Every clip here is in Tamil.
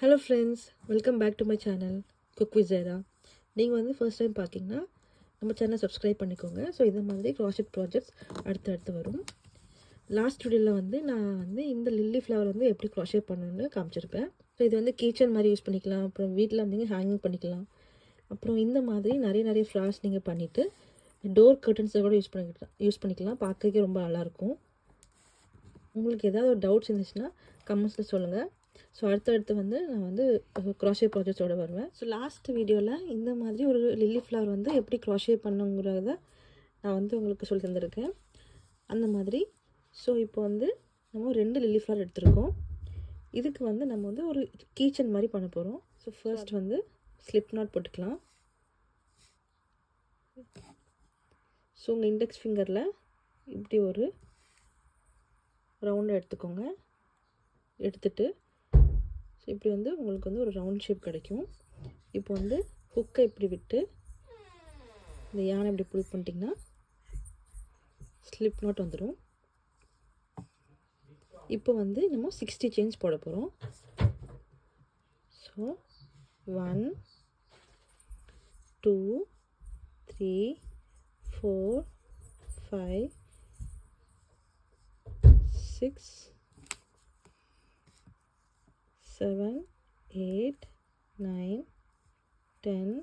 Hello friends, welcome back to my channel cook with Jayara. நீங்கள் வந்து ஃபர்ஸ்ட் டைம் பார்க்கிங்கன்னா நம்ம சேனலை சப்ஸ்கிரைப் பண்ணிக்கோங்க. ஸோ இது மாதிரி க்ராஷெட் ப்ராஜெக்ட்ஸ் அடுத்தடுத்து வரும். லாஸ்ட் வீடியோவில் வந்து நான் வந்து இந்த லில்லி ஃப்ளவர் வந்து எப்படி க்ராஷெட் பண்ணணுன்னு காமிச்சிருப்பேன். ஸோ இது வந்து கிச்சன் மாதிரி யூஸ் பண்ணிக்கலாம், அப்புறம் வீட்டில் வந்து ஹேங்கிங் பண்ணிக்கலாம். அப்புறம் இந்த மாதிரி நிறைய ஃப்ளார்ஸ் நீங்கள் பண்ணிவிட்டு டோர் கர்டன்ஸை கூட யூஸ் பண்ணிக்கலாம். பார்க்கறதுக்கே ரொம்ப நல்லாயிருக்கும். உங்களுக்கு ஏதாவது ஒரு டவுட்ஸ் இருந்துச்சுன்னா கமெண்ட்ஸில் சொல்லுங்கள். ஸோ அடுத்தடுத்து வந்து நான் வந்து க்ராஷே ப்ராஜெக்ட்ஸோடு வருவேன். ஸோ லாஸ்ட் வீடியோவில் இந்த மாதிரி ஒரு லில்லி ஃப்ளவர் வந்து எப்படி க்ராஷே பண்ணுங்கிறத நான் வந்து உங்களுக்கு சொல்லி தந்திருக்கேன். அந்த மாதிரி ஸோ இப்போ வந்து நம்ம 2 லில்லி ஃப்ளவர் எடுத்திருக்கோம். இதுக்கு வந்து நம்ம வந்து ஒரு கீச்சன் மாதிரி பண்ண போகிறோம். ஸோ ஃபர்ஸ்ட் வந்து ஸ்லிப் நாட் போட்டுக்கலாம். ஸோ உங்கள் இண்டெக்ஸ் ஃபிங்கரில் இப்படி ஒரு ரவுண்டாக எடுத்துக்கோங்க. எடுத்துட்டு ஸோ இப்படி வந்து உங்களுக்கு வந்து ஒரு ரவுண்ட் ஷேப் கிடைக்கும். இப்போ வந்து ஹுக்கை இப்படி விட்டு இந்த யானை இப்படி புல் பண்ணிட்டிங்கன்னா ஸ்லிப் நாட் வந்துடும். இப்போ வந்து நம்ம 60 செயின்ஸ் போட போகிறோம். ஸோ 1 2 3 4 5 6 7 8 9 10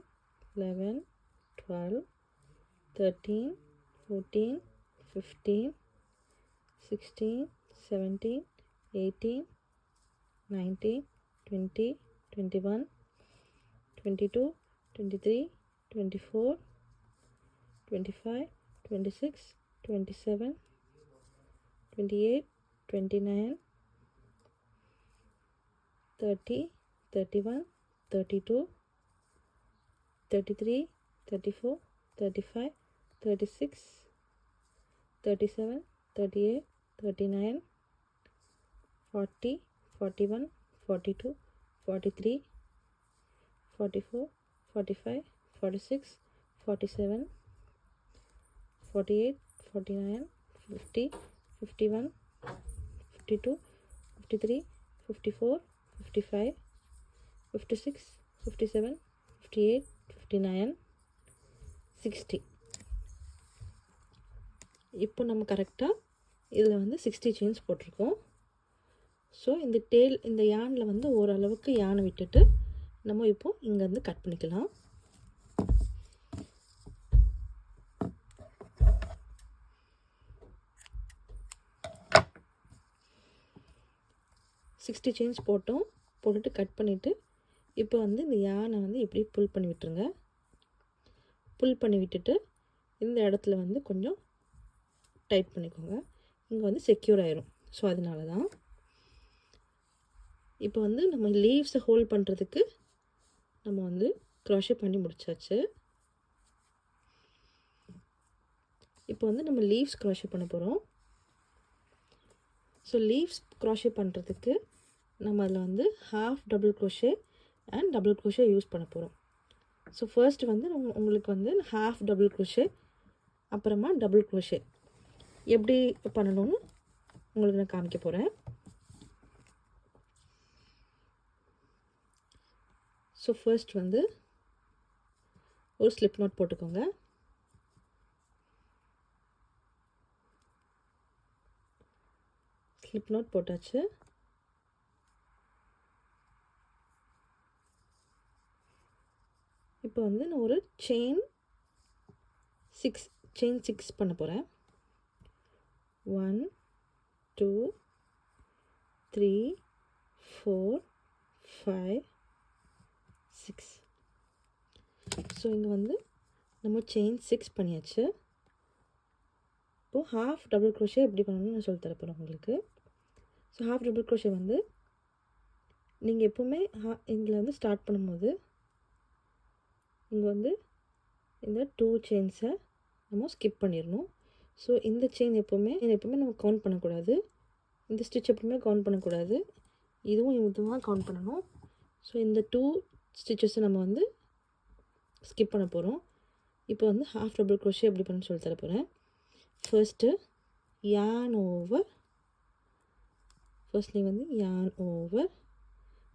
11 12 13 14 15 16 17 18 19 20 21 22 23 24 25 26 27 28 29 30 31 32 33 34 35 36 37 38 39 40 41 42 43 44 45 46 47 48 49 50 51 52 53 54 55 56 57 58 59 60. இப்போ நம்ம கரெக்டாக இதில் வந்து 60 செயின்ஸ் போட்டிருக்கோம். ஸோ இந்த யானில் வந்து ஓரளவுக்கு யானை விட்டுட்டு நம்ம இப்போது இங்கேருந்து கட் பண்ணிக்கலாம். சிக்ஸ்டி செயின்ஸ் போட்டுட்டு கட் பண்ணிவிட்டு இப்போ வந்து இந்த யானை வந்து இப்படி புல் பண்ணி விட்டுருங்க. புல் பண்ணி விட்டுட்டு இந்த இடத்துல வந்து கொஞ்சம் டைட் பண்ணிக்கோங்க. இங்கே வந்து செக்யூர் ஆயிரும். ஸோ அதனால தான் இப்போ வந்து நம்ம லீவ்ஸை ஹோல்ட் பண்ணுறதுக்கு நம்ம வந்து க்ராஷே பண்ணி முடிச்சாச்சு. இப்போ வந்து நம்ம லீவ்ஸ் க்ராஷே பண்ண போகிறோம். ஸோ லீவ்ஸ் க்ராஷே பண்ணுறதுக்கு நம்ம அதில் வந்து half double crochet and double crochet use பண்ண போகிறோம். ஸோ ஃபர்ஸ்ட் வந்து உங்களுக்கு வந்து ஹாஃப் டபுள் க்ரோஷே அப்புறமா டபுள் க்ரோஷே எப்படி பண்ணணும்னு உங்களுக்கு நான் காமிக்க போகிறேன். ஸோ ஃபர்ஸ்ட் வந்து ஒரு ஸ்லிப் நாட் போட்டுக்கோங்க. ஸ்லிப் நாட் போட்டாச்சு. இப்போ வந்து நான் ஒரு செயின் 6 பண்ண போகிறேன். 1 2 3 4 5 6. ஸோ இங்கே வந்து நம்ம செயின் 6 பண்ணியாச்சு. இப்போது ஹாஃப் டபுள் க்ரோஷே எப்படி பண்ணணும்னு நான் சொல்லி தரப்போகிறேன் உங்களுக்கு. ஸோ ஹாஃப் டபுள் க்ரோஷே வந்து நீங்கள் எப்போவுமே இதில் வந்து ஸ்டார்ட் பண்ணும்போது இங்கே வந்து இந்த 2 செயின்ஸை நம்ம ஸ்கிப் பண்ணிடணும். ஸோ இந்த செயின் எப்போவுமே நம்ம கவுண்ட் பண்ணக்கூடாது. இந்த ஸ்டிச் எப்பவுமே கவுண்ட் பண்ணக்கூடாது. இதுவும் கவுண்ட் பண்ணணும். ஸோ இந்த 2 ஸ்டிச்சஸை நம்ம வந்து ஸ்கிப் பண்ண போகிறோம். இப்போ வந்து ஹாஃப் டபுள் க்ரோஷே எப்படி பண்ணணும்னு சொல்லி தர போகிறேன். ஃபர்ஸ்ட்டு yarn over, ஃபர்ஸ்ட்லி வந்து yarn over,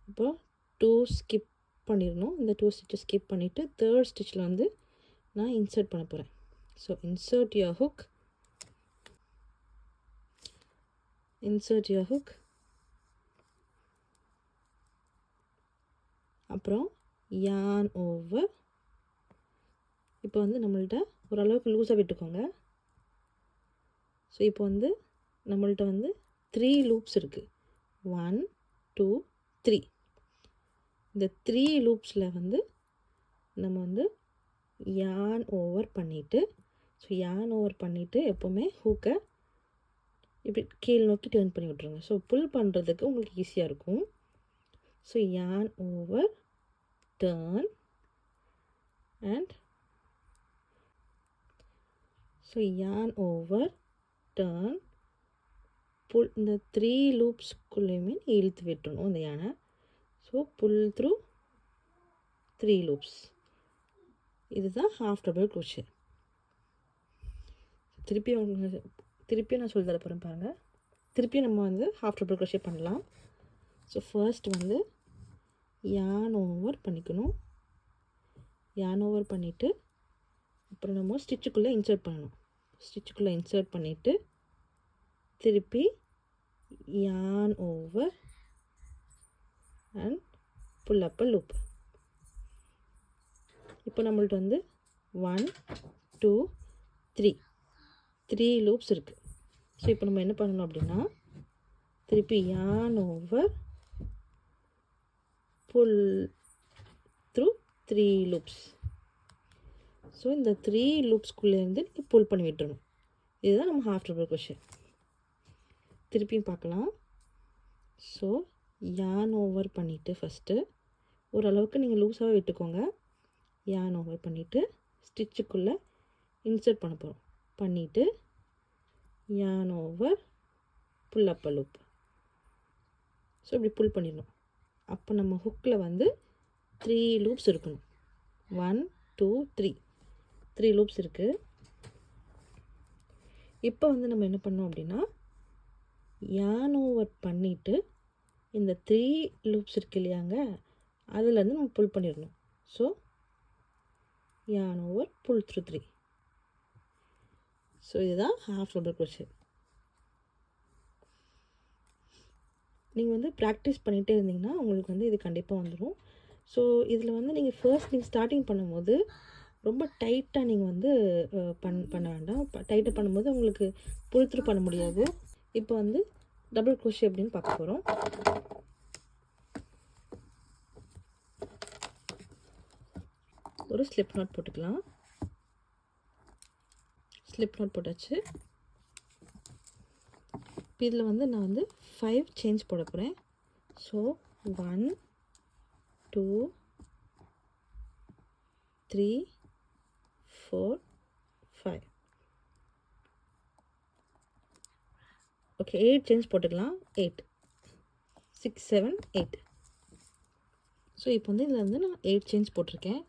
அப்புறம் 2 ஸ்கிப் பண்ணிடணும். இந்த 2 ஸ்டிச்சஸ் ஸ்கிப் பண்ணிவிட்டு தேர்ட் ஸ்டிச்சில் வந்து நான் இன்சர்ட் பண்ண போகிறேன். ஸோ insert your hook, அப்புறம் yarn over. இப்போ வந்து நம்மள்ட்ட ஓரளவுக்கு லூஸாக விட்டுக்கோங்க. ஸோ இப்போ வந்து நம்மள்ட்ட வந்து 3 லூப்ஸ் இருக்குது. 1 2 3. இந்த 3 லூப்ஸில் வந்து நம்ம வந்து yarn ஓவர் பண்ணிவிட்டு, ஸோ yarn ஓவர் பண்ணிவிட்டு எப்போவுமே ஹூக்கை இப்படி கீழ் நோக்கி டர்ன் பண்ணி விட்ருங்க. ஸோ புல் பண்ணுறதுக்கு உங்களுக்கு ஈஸியாக இருக்கும். So yarn over, turn and so yarn over, turn, pull. இந்த 3 லூப்ஸ்க்குள்ளேயுமே இழுத்து விட்டுணும் இந்த யானை. So pull through 3 loops. இதுதான் ஹாஃப் டபுள் க்ரோஷே. திருப்பியும் நான் சொல்லி தர போகிறேன் பாருங்கள். திருப்பியும் நம்ம வந்து ஹாஃப் டபுள் க்ரோஷே பண்ணலாம். ஸோ ஃபர்ஸ்ட் வந்து yarn ஓவர் பண்ணிக்கணும். yarn ஓவர் பண்ணிவிட்டு அப்புறம் நம்ம ஸ்டிச்சுக்குள்ளே இன்சர்ட் பண்ணணும். ஸ்டிச்சுக்குள்ளே இன்சர்ட் பண்ணிவிட்டு திருப்பி yarn over and pull up a loop. இப்போ நம்மள்ட்ட வந்து 1 2 3 லூப்ஸ் இருக்குது. ஸோ இப்போ நம்ம என்ன பண்ணணும் அப்படின்னா திருப்பி yarn over, pull through 3 loops. So இந்த 3 லூப்ஸ்குள்ளேருந்து நீங்கள் புல் பண்ணி விட்டுறணும். இதுதான் நம்ம ஹாஃப் டபுள் க்ரோஷே. திருப்பியும் பார்க்கலாம். ஸோ yarn ஓவர் பண்ணிவிட்டு ஃபஸ்ட்டு ஓரளவுக்கு நீங்கள் லூஸாகவே விட்டுக்கோங்க. yarn ஓவர் பண்ணிவிட்டு ஸ்டிச்சுக்குள்ளே இன்சர்ட் பண்ண போகிறோம். பண்ணிவிட்டு yarn over, pull up a loop. So இப்படி புல் பண்ணிடணும். அப்போ நம்ம ஹுக்கில் வந்து 3 லூப்ஸ் இருக்கணும். 1 2 3 லூப்ஸ் இருக்குது. இப்போ வந்து நம்ம என்ன பண்ணோம் அப்படின்னா yarn ஓவர் பண்ணிவிட்டு இந்த 3 லூப்ஸ் இருக்கு இல்லையாங்க, அதுலேருந்து நம்ம புல் பண்ணிடணும். So yarn over, pull through 3. So இதுதான் ஹாஃப் டபுள் க்ரோஷே. நீங்கள் வந்து ப்ராக்டிஸ் பண்ணிகிட்டே இருந்தீங்கன்னா உங்களுக்கு வந்து இது கண்டிப்பாக வந்துடும். ஸோ இதில் வந்து நீங்கள் நீங்கள் ஸ்டார்டிங் பண்ணும்போது ரொம்ப டைட்டாக நீங்கள் வந்து பண்ண வேண்டாம். டைட்டாக பண்ணும்போது உங்களுக்கு புல் த்ரூ பண்ண முடியாது. இப்போ வந்து டபுள் க்ரோஷே அப்படின்னு பார்க்க போகிறோம். ஒரு ஸ்லிப் நாட் போட்டுக்கலாம். ஸ்லிப் நாட் போட்டாச்சு. இப்போ இதில் வந்து நான் வந்து 5 செயின்ஸ் போட போகிறேன். ஸோ 1 2 3 4 5. ஓகே, 8 செயின்ஸ் போட்டுக்கலாம். 8 6 7 8. ஸோ இப்போ வந்து இதில் வந்து நான் 8 செயின்ஸ் போட்டிருக்கேன்.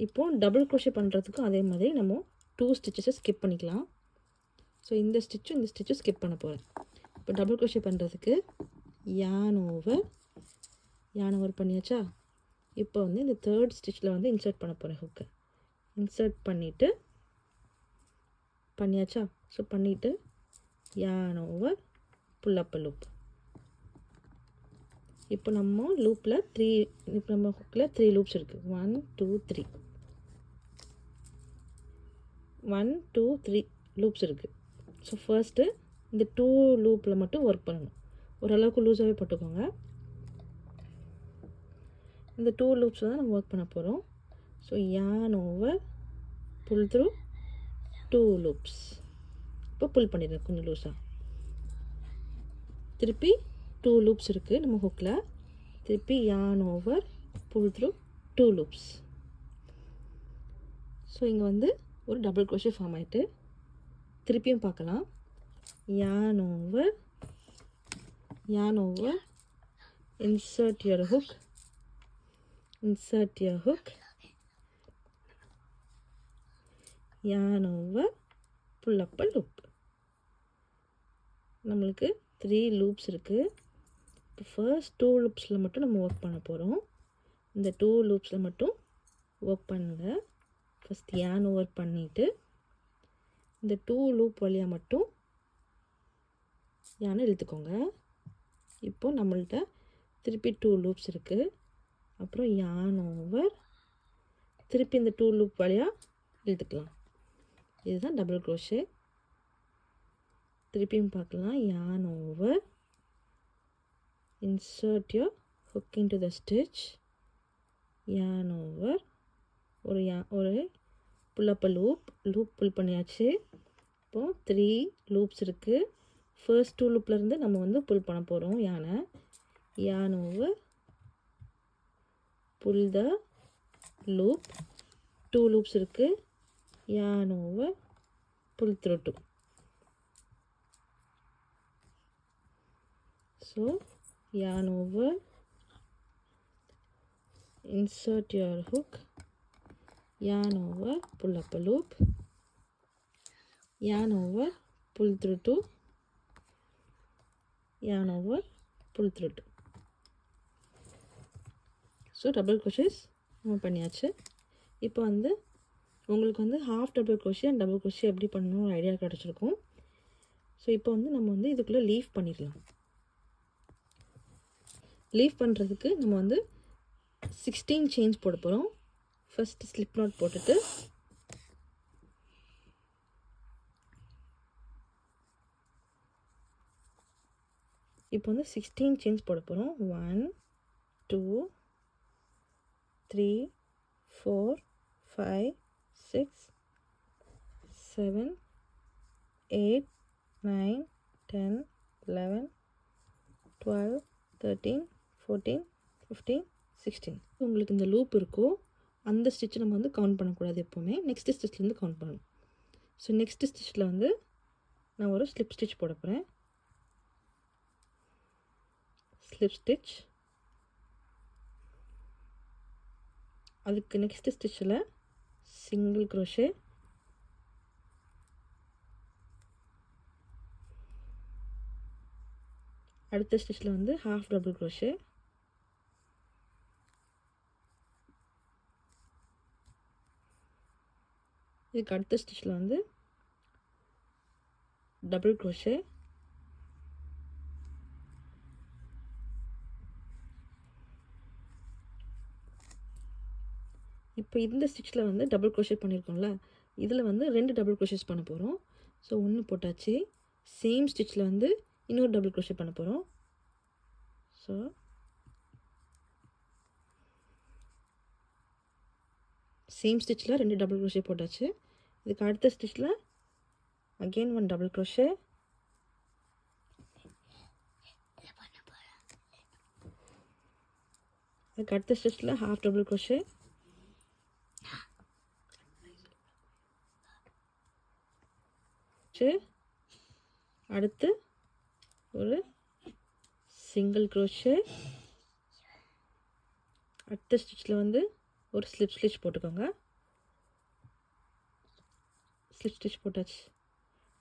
இப்போது டபுள் க்ரோஷே பண்ணுறதுக்கும் அதே மாதிரி நம்ம 2 ஸ்டிச்சஸை ஸ்கிப் பண்ணிக்கலாம். ஸோ இந்த ஸ்டிச்சும் ஸ்கிப் பண்ண போகிறேன். இப்போ டபுள் க்ரோஷே பண்ணுறதுக்கு yarn ஓவர் பண்ணியாச்சா. இப்போ வந்து இந்த தேர்ட் ஸ்டிச்சில் வந்து இன்சர்ட் பண்ண போகிறேன். ஹுக்கை இன்சர்ட் பண்ணிவிட்டு பண்ணியாச்சா. ஸோ பண்ணிவிட்டு yarn over, pull up a loop. இப்போ நம்ம லூப்பில் இப்போ நம்ம ஹுக்கில் 3 லூப்ஸ் இருக்குது. 1 2 3 1 2 3 லூப்ஸ் இருக்குது. ஸோ ஃபர்ஸ்ட்டு இந்த 2 லூப்பில் மட்டும் ஒர்க் பண்ணணும். ஓரளவுக்கு லூஸாகவே போட்டுக்கோங்க. இந்த 2 லூப்ஸ் தான் நம்ம ஒர்க் பண்ண போகிறோம். So yarn over, pull through 2 loops. இப்போ புல் பண்ணிடுறேன் கொஞ்சம் லூஸாக. திருப்பி 2 லூப்ஸ் இருக்குது நம்ம ஹுக்கில். திருப்பி yarn over, pull through 2 loops. So இங்கே வந்து ஒரு டபுள் க்ரோஷே ஃபார்ம் ஆகிட்டு திருப்பியும் பார்க்கலாம். yarn over, insert your hook, yarn over, pull up a loop. நம்மளுக்கு 3 லூப்ஸ் இருக்குது. இப்போ ஃபர்ஸ்ட் 2 லூப்ஸில் மட்டும் நம்ம ஒர்க் பண்ண போகிறோம். இந்த 2 லூப்ஸில் மட்டும் ஒர்க் பண்ணுங்கள். ஃபஸ்ட் yarn ஓவர் பண்ணிவிட்டு இந்த 2 லூப் வழியாக மட்டும் yarn இழுத்துக்கோங்க. இப்போ நம்மள்ட்ட திருப்பி 2 லூப்ஸ் இருக்குது. அப்புறம் yarn ஓவர் திருப்பி இந்த 2 லூப் வழியாக இழுத்துக்கலாம். இதுதான் டபுள் க்ரோஷே. திருப்பியும் பார்க்கலாம். yarn over, insert your hook into the stitch, yarn over, ஒரு pull up a loop புல் பண்ணியாச்சு. இப்போது 3 லூப்ஸ் இருக்குது. ஃபர்ஸ்ட் 2 லூப்லேருந்து நம்ம வந்து புல் பண்ண போகிறோம் yarn over, pull the loop, 2 loops இருக்குது. yarn over, pull through 2. So yarn over, insert your hook, yarn over, pull up a loop, yarn over, pull through 2, yarn over, pull through 2. So double crochets நம்ம பண்ணியாச்சு. இப்போ வந்து உங்களுக்கு வந்து half double crochet and double crochet எப்படி பண்ணணும் ஒரு ஐடியா கிடச்சிருக்கும். ஸோ இப்போ வந்து நம்ம வந்து இதுக்குள்ளே லீஃப் பண்ணிடலாம். லீஃப் பண்ணுறதுக்கு நம்ம வந்து 16 செயின்ஸ் போட போகிறோம். ஃபஸ்ட்டு ஸ்லிப் நாட் போட்டுட்டு இப்போ வந்து 16 செயின்ஸ் போட போகிறோம். 1 2 3 4 5 6 7 8 9 10 11 12 13 14 15 16. உங்களுக்கு இந்த லூப் இருக்கோ அந்த ஸ்டிச் நம்ம வந்து கவுண்ட் பண்ணக்கூடாது. எப்போவுமே நெக்ஸ்ட் ஸ்டிச்லேருந்து கவுண்ட் பண்ணணும். ஸோ நெக்ஸ்ட் ஸ்டிச்சில் வந்து நான் ஒரு ஸ்லிப் ஸ்டிச் போட போகிறேன். Slip stitch. அதுக்கு நெக்ஸ்ட் ஸ்டிச்சில் சிங்கிள் க்ரோஷே, அடுத்த ஸ்டிச்சில் வந்து ஹாஃப் டபுள் க்ரோஷே, இதுக்கு அடுத்த ஸ்டிச்சில் வந்து டபுள் க்ரோஷே, இப்போ இந்த ஸ்டிச்சில் வந்து டபுள் க்ரோஷே பண்ணியிருக்கோம்ல, இதில் வந்து 2 டபுள் க்ரோஷேஸ் பண்ண போகிறோம். ஸோ 1 போட்டாச்சு. சேம் ஸ்டிச்சில் வந்து இன்னொரு டபுள் க்ரோஷே பண்ண போகிறோம். ஸோ சேம் ஸ்டிச்சில் 2 டபுள் க்ரோஷே போட்டாச்சு. இதுக்கு அடுத்த ஸ்டிச்சில் அகெயின் 1 டபுள் க்ரோஷே, அதுக்கு அடுத்த ஸ்டிச்சில் ஹாஃப் டபுள் க்ரோஷே, அடுத்து ஒரு சிங்கிள் க்ரோஷே, அடுத்த ஸ்டிச்சில் வந்து ஒரு ஸ்லிப் ஸ்டிச் போட்டுக்கோங்க. ஸ்லிப் ஸ்டிச் போட்டாச்சு.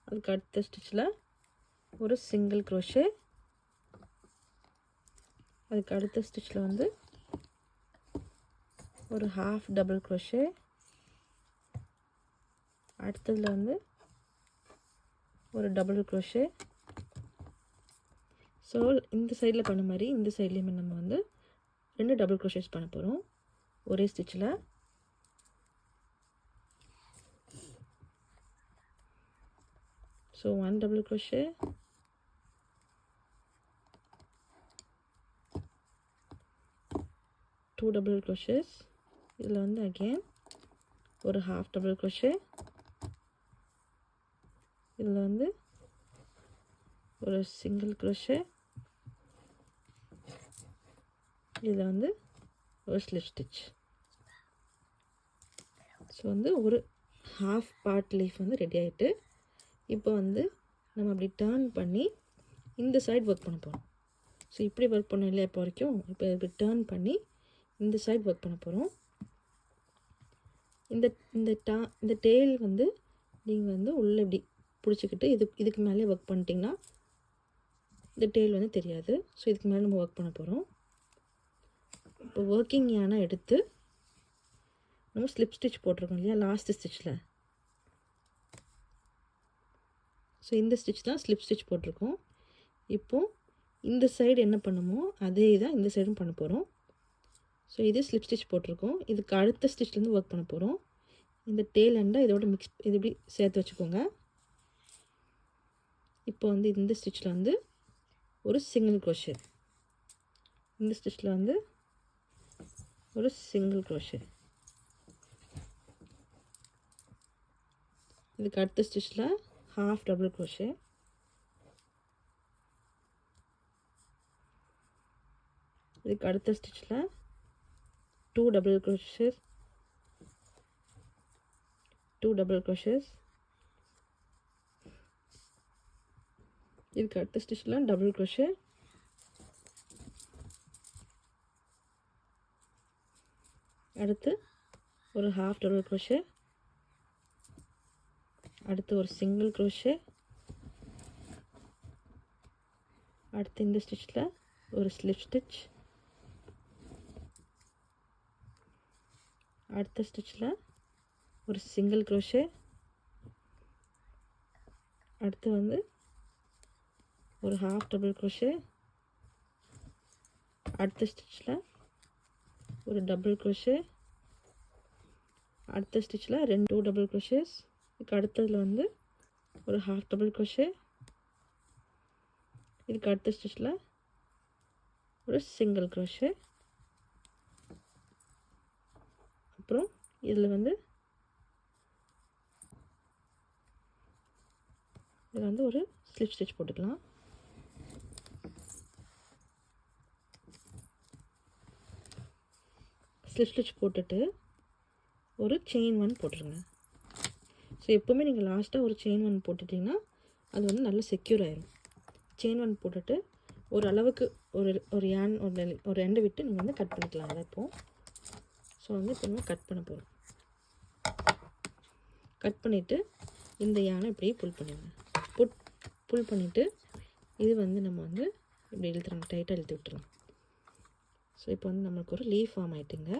அதுக்கு அடுத்த ஸ்டிச்சில் ஒரு சிங்கிள் க்ரோஷே, அதுக்கு அடுத்த ஸ்டிச்சில் வந்து ஒரு ஹாஃப் டபுள் க்ரோஷே, அடுத்ததில் வந்து ஒரு டபுள் க்ரோஷே. ஸோ இந்த சைடில் பண்ண மாதிரி இந்த சைட்லேயுமே நம்ம வந்து 2 டபுள் க்ரோஷேஸ் பண்ண போகிறோம் ஒரே ஸ்டிச்சில். So 1 double crochet, 2 double crochets, இதில் வந்து அகெயின் ஒரு ஹாஃப் டபுள் க்ரோஷே, இதில் வந்து ஒரு சிங்கிள் க்ரோஷே, இதில் வந்து ஒரு ஸ்லிப் ஸ்டிச். ஸோ வந்து ஒரு ஹாஃப் பார்ட் லீஃப் வந்து ரெடி ஆகிட்டு, இப்போ வந்து நம்ம அப்படி டர்ன் பண்ணி இந்த சைடு ஒர்க் பண்ண போகிறோம். ஸோ இப்படி ஒர்க் பண்ணோம் இல்லையா இப்போ வரைக்கும். இப்போ இப்படி டர்ன் பண்ணி இந்த சைடு ஒர்க் பண்ண போகிறோம். இந்த டெயில் வந்து நீங்கள் வந்து உள்ளே இப்படி பிடிச்சிக்கிட்டு இதுக்கு மேலே ஒர்க் பண்ணிட்டீங்கன்னா இந்த டெயில் வந்து தெரியாது. ஸோ இதுக்கு மேலே நம்ம ஒர்க் பண்ண போகிறோம். இப்போ ஒர்க்கிங் யானை எடுத்து நம்ம ஸ்லிப் ஸ்டிச் போட்டிருக்கோம் இல்லையா லாஸ்ட் ஸ்டிச்சில். ஸோ இந்த ஸ்டிச் தான் ஸ்லிப் ஸ்டிச் போட்டிருக்கோம். இப்போது இந்த சைடு என்ன பண்ணுமோ அதே தான் இந்த சைடும் பண்ண போகிறோம். ஸோ இது ஸ்லிப் ஸ்டிச் போட்டிருக்கோம். இதுக்கு அடுத்த ஸ்டிச்லேருந்து ஒர்க் பண்ண போகிறோம். இந்த டெயில் எண்டை இதோட இது இப்படி சேர்த்து வச்சுக்கோங்க. இப்போ வந்து இந்த ஸ்டிச்சில் வந்து ஒரு சிங்கிள் க்ரோஷே, இந்த ஸ்டிச்சில் வந்து ஒரு சிங்கிள் க்ரோஷே, இதுக்கு அடுத்த ஸ்டிச்சில் ஹாஃப் டபுள் க்ரோஷே, இதுக்கு அடுத்த ஸ்டிச்சில் 2 டபுள் க்ரோஷேஸ், 2 டபுள் க்ரோஷேஸ், இதுக்கு அடுத்த ஸ்டிச்சில் டபுள் க்ரோஷே, அடுத்து ஒரு ஹாஃப் டபுள் க்ரோஷே, அடுத்து ஒரு சிங்கிள் க்ரோஷே, அடுத்து இந்த ஸ்டிச்சில் ஒரு ஸ்லிப் ஸ்டிச், அடுத்த ஸ்டிச்சில் ஒரு சிங்கிள் க்ரோஷே, அடுத்து வந்து ஒரு ஹாஃப் டபுள் க்ரோஷே, அடுத்த ஸ்டிச்சில் ஒரு டபுள் க்ரோஷே, அடுத்த ஸ்டிச்சில் 2 டபுள் க்ரோஷேஸ், இதுக்கு அடுத்ததில் வந்து ஒரு ஹாஃப் டபுள் க்ரோஷே, இதுக்கு அடுத்த ஸ்டிச்சில் ஒரு சிங்கிள் க்ரோஷே, அப்புறம் இதில் வந்து இதில் வந்து ஒரு ஸ்லிப் ஸ்டிச் போட்டுக்கலாம். ஸ்லிப் ஸ்டிச் போட்டுட்டு ஒரு செயின் 1 போட்டுருங்க. ஸோ எப்போவுமே நீங்கள் லாஸ்ட்டாக ஒரு செயின் 1 போட்டுட்டிங்கன்னா அது வந்து நல்லா செக்யூர் ஆயிரும். செயின் 1 போட்டுட்டு ஒரு அளவுக்கு ஒரு யான் ஒரு எண்டை விட்டு நீங்கள் வந்து கட் பண்ணிக்கலாம். அதை இப்போது ஸோ வந்து இப்போ நம்ம கட் பண்ண போகிறோம். கட் பண்ணிவிட்டு இந்த யானை இப்படியே புல் பண்ணிடுங்க. புல் பண்ணிவிட்டு இது வந்து நம்ம வந்து இப்படி இழுத்துறோம், டைட்டாக இழுத்து விட்டுறோம். ஸோ இப்போ வந்து நம்மளுக்கு ஒரு லீஃப் ஃபார்ம் ஆகிட்டுங்க.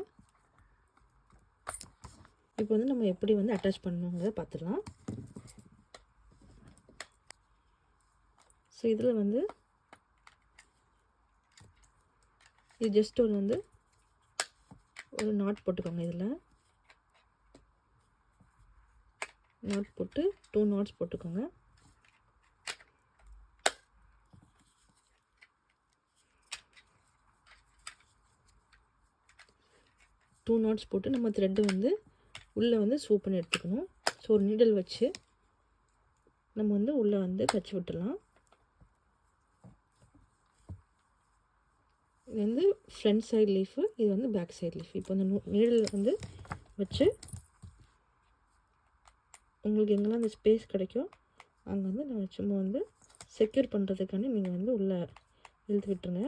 இப்போ வந்து நம்ம எப்படி வந்து அட்டாச் பண்ணணுங்கிறத பார்த்துடலாம். ஸோ இதில் வந்து இது ஜஸ்ட் ஒரு நாட் போட்டுக்கோங்க. இதில் நாட் போட்டு 2 நாட்ஸ் போட்டுக்கோங்க. டூ நாட்ஸ் போட்டு நம்ம த்ரெட்டு வந்து உள்ளே வந்து சூப் பண்ணி எடுத்துக்கணும். ஸோ ஒரு நீடல் வச்சு நம்ம வந்து உள்ளே வந்து தச்சு விட்டுடலாம். இது வந்து ஃப்ரண்ட் சைடு லீஃபு, இது வந்து பேக் சைடு லீஃப். இப்போ அந்த நீடல் வந்து வச்சு உங்களுக்கு எங்கெல்லாம் அந்த ஸ்பேஸ் கிடைக்கும் அங்கே வந்து நான் சும்மா வந்து செக்யூர் பண்ணுறதுக்காண்டி நீங்கள் வந்து உள்ளே இழுத்து விட்டுருங்க.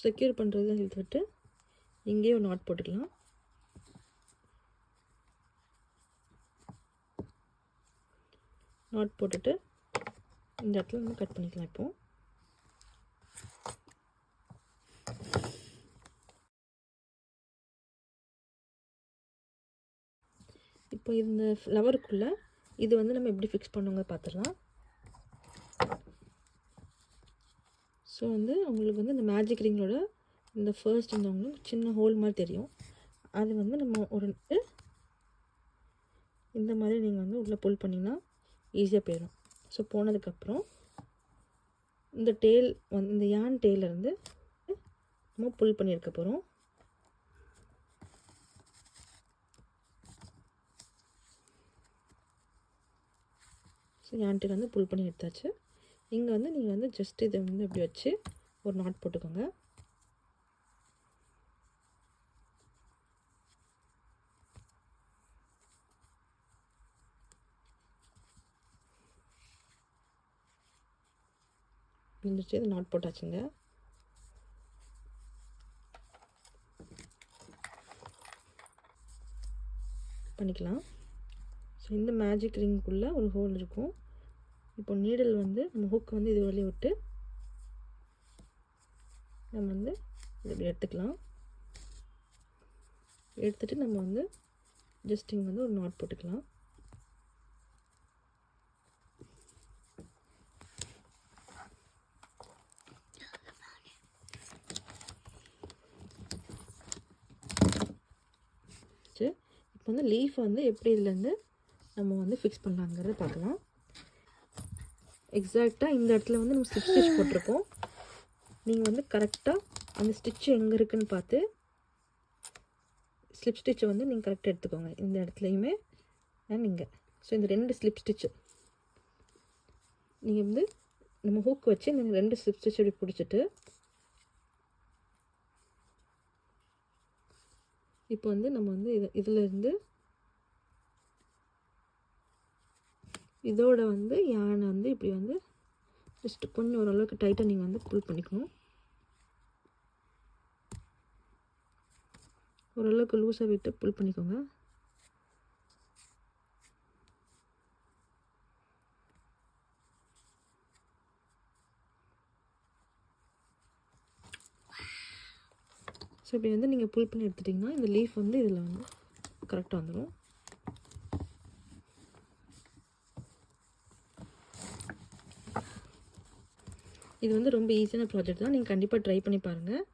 செக்யூர் பண்ணுறது இழுத்து விட்டு இங்கேயே ஒரு நாட் போட்டுக்கலாம். நாட் போட்டுட்டு இந்த இடத்துல நம்ம கட் பண்ணிக்கலாம். இப்போ இந்த ஃப்ளவருக்குள்ளே இது வந்து நம்ம எப்படி ஃபிக்ஸ் பண்ணுங்க பார்த்துடலாம். ஸோ வந்து உங்களுக்கு வந்து இந்த மேஜிக் ரிங்கோட இந்த ஃபர்ஸ்ட் உங்களுக்கு சின்ன ஹோல் மாதிரி தெரியும். அது வந்து நம்ம ஒரு இந்த மாதிரி நீங்கள் வந்து உள்ளே புல் பண்ணிங்கன்னா ஈஸியாக போயிடும். ஸோ போனதுக்கப்புறம் இந்த டெயில் வந்து இந்த யான் டெயிலேருந்து நம்ம புல் பண்ணியிருக்க போகிறோம். ஸோ யான்ட்டு வந்து புல் பண்ணி எடுத்தாச்சு. இங்கே வந்து நீங்கள் வந்து ஜஸ்ட் இதை வந்து இப்படி வச்சு ஒரு நாட் போட்டுக்கோங்க. முடிஞ்சிச்சு, இது நாட் போட்டாச்சுங்க. பண்ணிக்கலாம். ஸோ இந்த மேஜிக் ரிங்குள்ளே ஒரு ஹோல் இருக்கும். இப்போ நீடல் வந்து நம்ம ஹூக் வந்து இது வழியே விட்டு நம்ம வந்து இது இப்படி எடுத்துக்கலாம். எடுத்துகிட்டு நம்ம வந்து ஜஸ்ட் இங்கே வந்து ஒரு நாட் போட்டுக்கலாம். இப்போ வந்து லீஃப் வந்து எப்படி இதுலேருந்து நம்ம வந்து ஃபிக்ஸ் பண்ணலாங்கிறத பார்க்கலாம். எக்ஸாக்டாக இந்த இடத்துல வந்து நம்ம ஸ்டிச் போட்டிருக்கோம். நீங்கள் வந்து கரெக்டாக அந்த ஸ்டிச் எங்கே இருக்குதுன்னு பார்த்து ஸ்லிப் ஸ்டிச்சை வந்து நீங்கள் கரெக்டாக எடுத்துக்கோங்க. இந்த இடத்துலையுமே நீங்கள் ஸோ இந்த 2 ஸ்லிப் ஸ்டிச்சு நீங்கள் வந்து நம்ம ஹூக் வச்சு இந்த 2 ஸ்லிப் ஸ்டிச் இப்படி பிடிச்சிட்டு இப்போ வந்து நம்ம வந்து இதிலேருந்து இதோட வந்து யானை வந்து இப்படி வந்து ஜஸ்ட் கொஞ்சம் ஓரளவுக்கு டைட்டாக நீங்கள் வந்து புல் பண்ணிக்கணும். ஓரளவுக்கு லூஸாக விட்டு புல் பண்ணிக்கோங்க. ஸோ இப்படி வந்து நீங்கள் புல் பண்ணி எடுத்துட்டிங்கன்னா இந்த லீஃப் வந்து இதில் வந்து கரெக்டாக வந்துடும். இது வந்து ரொம்ப ஈஸியான ப்ராஜெக்ட் தான். நீங்கள் கண்டிப்பாக ட்ரை பண்ணி பாருங்கள்.